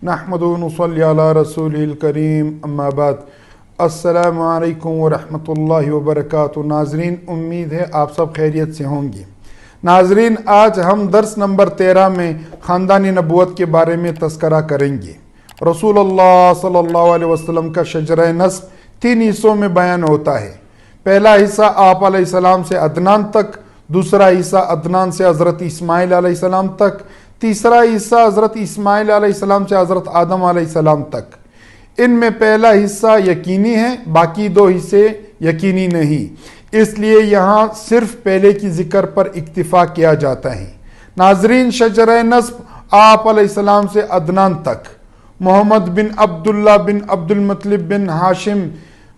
नहमदुहु व नुसल्ली अला रसूलिल करीम अम्मा बाद। अस्सलामु अलैकुम व रहमतुल्लाहि व बरकातुहू। नाजरीन, उम्मीद है आप सब खैरियत से होंगे। नाजरीन, आज हम दर्स नंबर 13 में ख़ानदानी नबूवत के बारे में तज़किरा करेंगे। रसूलुल्लाह सल्लल्लाहु अलैहि वसल्लम का शजरा नस्ब 3 हिस्सों में बयान होता है। पहला हिस्सा आप अलैहिस्सलाम से अदनान तक, दूसरा हिस्सा अदनान से हज़रत इस्माइल अलैहिस्सलाम तक, तीसरा हिस्सा हज़रत इस्माइल अलैहिस्सलाम से हज़रत आदम अलैहिस्सलाम तक। इनमें पहला हिस्सा यकीनी है, बाकी 2 हिस्से यकीनी नहीं, इसलिए यहाँ सिर्फ पहले की जिक्र पर इक्तिफा किया जाता है। नाजरीन, शजरा नस्ब आप अलैहिस्सलाम से अदनान तक मोहम्मद बिन अब्दुल्ला बिन अब्दुल मुत्तलिब बिन हाशिम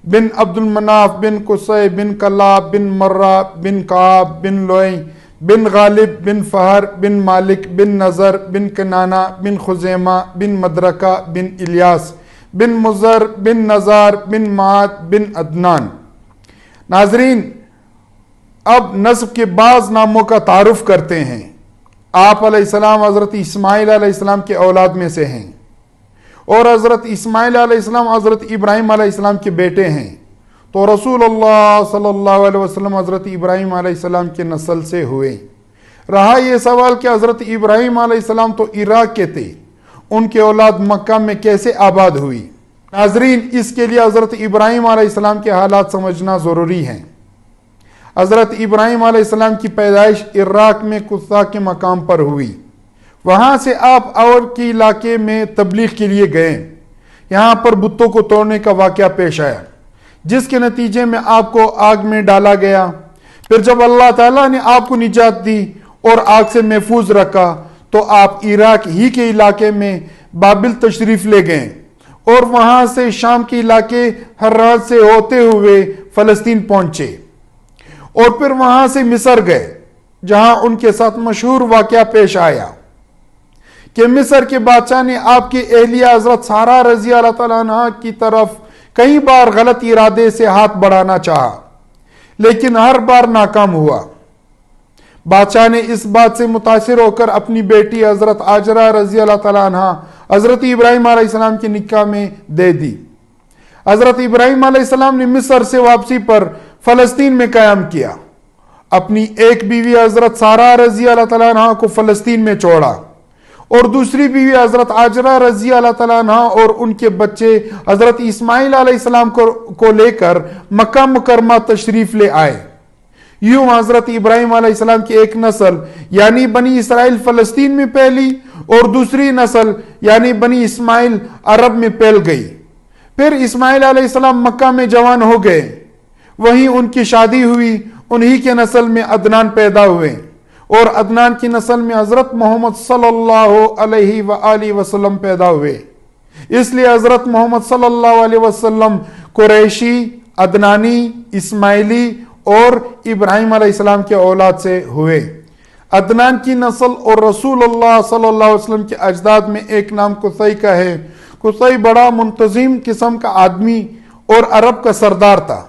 बिन अब्दुल मनाफ बिन कुसै बिन कलाब बिन मर्रा बिन काब बिन लोई बिन गालिब बिन फहर बिन मालिक बिन नज़र बिन कनाना बिन खुजैमा बिन मदरका बिन इलियास बिन मुज़र बिन नज़ार बिन माद बिन अदनान। नाजरीन, अब नस्ब के बाज़ नामों का तारुफ करते हैं। आप अलैहिस्सलाम हज़रत इस्माइल अलैहिस्सलाम के औलाद में से हैं और हज़रत इस्माइल अलैहिस्सलाम हज़रत इब्राहीम अलैहिस्सलाम के बेटे हैं, तो रसूलुल्लाह सल्लल्लाहु अलैहि वसल्लम हज़रत इब्राहीम अलैहिस्सलाम के नस्ल से हुए। रहा ये सवाल कि हज़रत इब्राहीम अलैहिस्सलाम तो इराक के थे, उनके औलाद मक्का में कैसे आबाद हुई। नाजरीन, इसके लिए हज़रत इब्राहीम अलैहिस्सलाम के हालात समझना ज़रूरी हैं। हज़रत इब्राहीम अलैहिस्सलाम की पैदाइश इराक में कुस्सा के मकाम पर हुई। वहाँ से आप और के इलाके में तबलीग के लिए गए। यहाँ पर बुतों को तोड़ने का वाक़या पेश आया, जिसके नतीजे में आपको आग में डाला गया। फिर जब अल्लाह ताला ने आपको निजात दी और आग से महफूज रखा, तो आप इराक ही के इलाके में बाबिल तशरीफ़ ले गए और वहाँ से शाम के इलाके हर्रात से होते हुए फ़लस्तीन पहुँचे और फिर वहाँ से मिस्र गए, जहाँ उनके साथ मशहूर वाक़या पेश आया कि मिस्र के बादशाह ने आपकी एहलिया हज़रत सारा रज़ी अल्लाह तआला अन्हा की तरफ कई बार गलत इरादे से हाथ बढ़ाना चाहा, लेकिन हर बार नाकाम हुआ। बादशाह ने इस बात से मुतासिर होकर अपनी बेटी हज़रत आजरा रज़ी अल्लाह तआला अन्हा हज़रत इब्राहीम अलैहिस्सलाम के निकाह में दे दी। हज़रत इब्राहीम अलैहिस्सलाम ने मिस्र से वापसी पर फ़लस्तीन में क़याम किया। अपनी एक बीवी हज़रत सारा रज़ी अल्लाह तआला अन्हा को फ़लस्तीन में छोड़ा और दूसरी बीवी हज़रत आजरा रज़ी अल्लाह तआला अन्हा और उनके बच्चे हज़रत इस्माइल अलैहिस्सलाम को लेकर मक्का मुकरमा तशरीफ़ ले आए। यूं हज़रत इब्राहीम अलैहिस्सलाम की एक नस्ल यानी बनी इसराइल फ़लस्तीन में फैली और दूसरी नस्ल यानी बनी इस्माइल अरब में फैल गई। फिर इस्माइल अलैहिस्सलाम मक्का में जवान हो गए, वहीं उनकी शादी हुई। उन्हीं के नस्ल में अदनान पैदा हुए और अदनान की नस्ल में हज़रत मोहम्मद सल्लल्लाहु अलैहि व आलिहि वसल्लम पैदा हुए। इसलिए हज़रत मोहम्मद सल्लल्लाहु अलैहि वसल्लम कुरैशी, अदनानी, इस्माइली और इब्राहीम अलैहिस्सलाम के औलाद से हुए। अदनान की नस्ल और रसूलुल्लाह सल्लल्लाहु अलैहि वसल्लम के अजदाद में एक नाम कुसै का है। कुसै बड़ा मुंतज़िम किस्म का आदमी और अरब का सरदार था।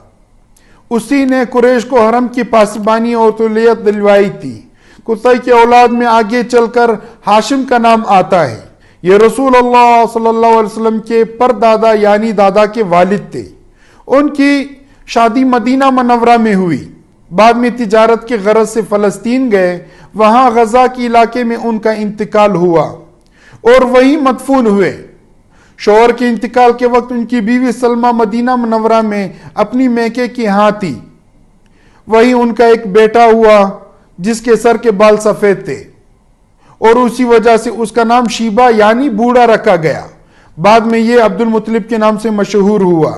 उसी ने कुरैश को हरम की पासबानी और तुलियत दिलवाई थी। कुसै के औलाद में आगे चलकर हाशिम का नाम आता है। ये रसूलुल्लाह सल्लल्लाहु अलैहि वसल्लम के परदादा यानी दादा के वालिद थे। उनकी शादी मदीना मनव्वरा में हुई। बाद में तिजारत के गरज से फ़लस्तीन गए, वहाँ गजा के इलाके में उनका इंतकाल हुआ और वहीं मदफून हुए। शौहर के इंतकाल के वक्त उनकी बीवी सलमा मदीना मनव्वरा में अपनी मैके की यहाँ थी। वहीं उनका एक बेटा हुआ जिसके सर के बाल सफेद थे और उसी वजह से उसका नाम शीबा यानी बूढ़ा रखा गया। बाद में ये अब्दुल मुत्तलिब के नाम से मशहूर हुआ।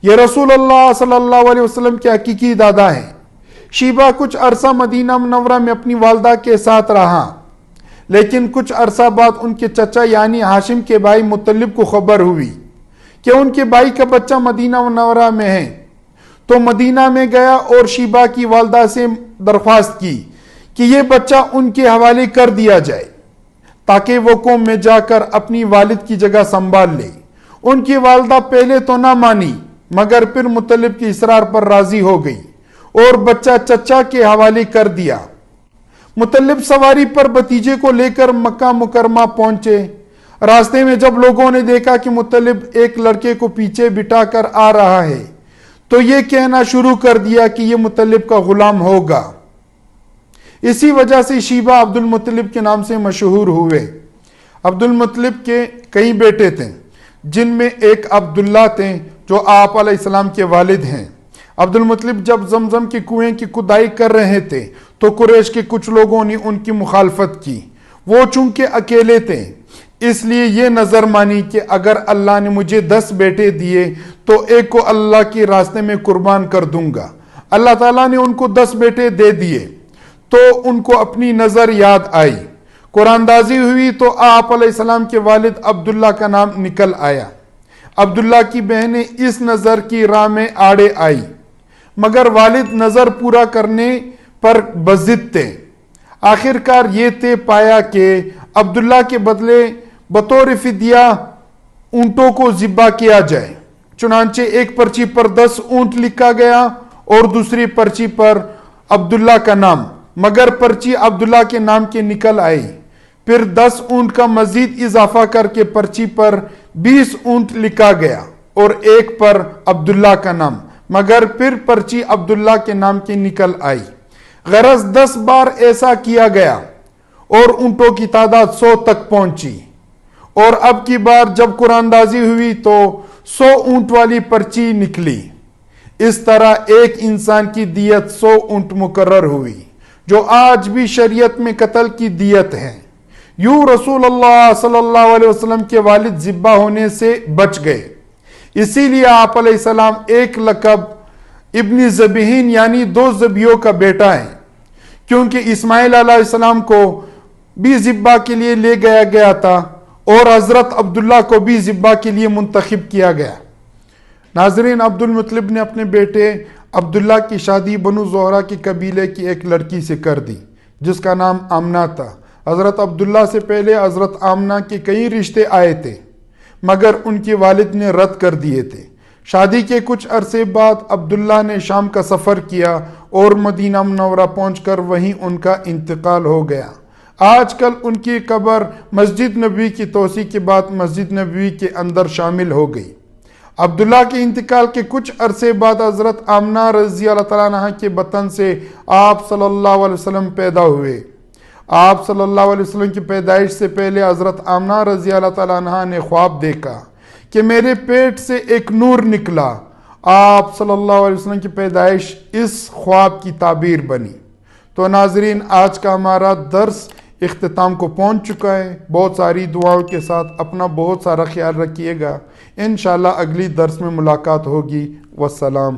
यह रसूलुल्लाह सल्लल्लाहु अलैहि वसल्लम के हकीकी दादा हैं। शीबा कुछ अरसा मदीना मुनव्वरा में अपनी वालदा के साथ रहा, लेकिन कुछ अरसा बाद उनके चचा यानी हाशिम के भाई मुत्तलिब को खबर हुई कि उनके भाई का बच्चा मदीना मुनव्वरा में है, तो मदीना में गया और शीबा की वालदा से दरख्वास्त की कि यह बच्चा उनके हवाले कर दिया जाए ताकि वो कौम में जाकर अपनी वालिद की जगह संभाल ले। उनकी वालदा पहले तो ना मानी, मगर फिर मुत्तलिब के इसरार पर राजी हो गई और बच्चा चचा के हवाले कर दिया। मुत्तलिब सवारी पर भतीजे को लेकर मक्का मुकरमा पहुंचे। راستے میں جب لوگوں نے دیکھا کہ مطلب ایک لڑکے کو پیچھے بٹھا کر آ رہا ہے تو یہ کہنا شروع کر دیا کہ یہ مطلب کا غلام ہوگا. اسی وجہ سے شیبہ عبد المطلب کے نام سے مشہور ہوئے. عبد المطلب کے کئی بیٹے تھے جن میں ایک عبداللہ تھے جو آپ علیہ السلام کے والد ہیں. عبد المطلب جب زمزم کے کنویں کی کھدائی کر رہے تھے تو قریش کے کچھ لوگوں نے ان کی مخالفت کی. وہ چونکہ اکیلے تھے اس لیے یہ نظر مانی کہ اگر اللہ نے مجھے 10 بیٹے دیے تو ایک کو اللہ کے راستے میں قربان کر دوں گا. اللہ تعالیٰ نے ان کو 10 بیٹے دے دیے تو ان کو اپنی نظر یاد آئی. قرآن دازی ہوئی تو آپ علیہ السلام کے والد عبداللہ کا نام نکل آیا. عبداللہ کی بہنیں اس نظر کی راہ میں آڑے آئی مگر والد نظر پورا کرنے پر بضد تھے. آخر کار یہ طے پایا کہ عبداللہ کے بدلے بطور فدیہ اونٹوں کو ذبح کیا جائے. چنانچہ ایک پرچی پر 10 اونٹ لکھا گیا اور دوسری پرچی پر عبداللہ کا نام، مگر پرچی عبداللہ کے نام کے نکل آئی. پھر 10 اونٹ کا مزید اضافہ کر کے پرچی پر 20 اونٹ لکھا گیا اور ایک پر عبداللہ کا نام، مگر پھر پرچی عبداللہ کے نام کی نکل آئی. غرض 10 بار ایسا کیا گیا اور اونٹوں کی تعداد 100 تک پہنچی. اور اب کی بار جب قرآن دازی ہوئی تو 100 اونٹ والی پرچی نکلی. اس طرح ایک انسان کی دیت 100 اونٹ مقرر ہوئی جو آج بھی شریعت میں قتل کی دیت ہے. یوں رسول اللہ صلی اللہ علیہ وسلم کے والد ذبح ہونے سے بچ گئے. اسی لیے آپ علیہ السلام ایک لقب ابن ذبیحین یعنی 2 ذبیحوں کا بیٹا ہے، کیونکہ اسماعیل علیہ السلام کو بھی ذبح کے لیے لے گیا تھا اور حضرت عبداللہ کو بھی ذبح کے لیے منتخب کیا گیا. ناظرین، عبد المطلب نے اپنے بیٹے عبداللہ کی شادی بنو زہرہ کے قبیلے کی ایک لڑکی سے کر دی جس کا نام آمنہ تھا. حضرت عبداللہ سے پہلے حضرت آمنہ کے کئی رشتے آئے تھے مگر ان کے والد نے رد کر دیے تھے. شادی کے کچھ عرصے بعد عبداللہ نے شام کا سفر کیا اور مدینہ منورہ پہنچ کر وہیں ان کا انتقال ہو گیا. آج کل ان کی قبر مسجد نبوی کی توسیع کے بعد مسجد نبوی کے اندر شامل ہو گئی. عبداللہ کے انتقال کے کچھ عرصے بعد حضرت آمنہ رضی اللہ تعالیٰ عنہ کے بطن سے آپ صلی اللہ علیہ وسلم پیدا ہوئے. آپ صلی اللہ علیہ وسلم کی پیدائش سے پہلے حضرت آمنہ رضی اللہ تعالیٰ عنہ نے خواب دیکھا کہ میرے پیٹ سے ایک نور نکلا. آپ صلی اللہ علیہ وسلم کی پیدائش اس خواب کی تعبیر بنی. تو ناظرین، آج کا ہمارا درس اختتام کو پہنچ چکا ہے. بہت ساری دعاؤں کے ساتھ اپنا بہت سارا خیال رکھیے گا. انشاءاللہ اگلی درس میں ملاقات ہوگی. والسلام.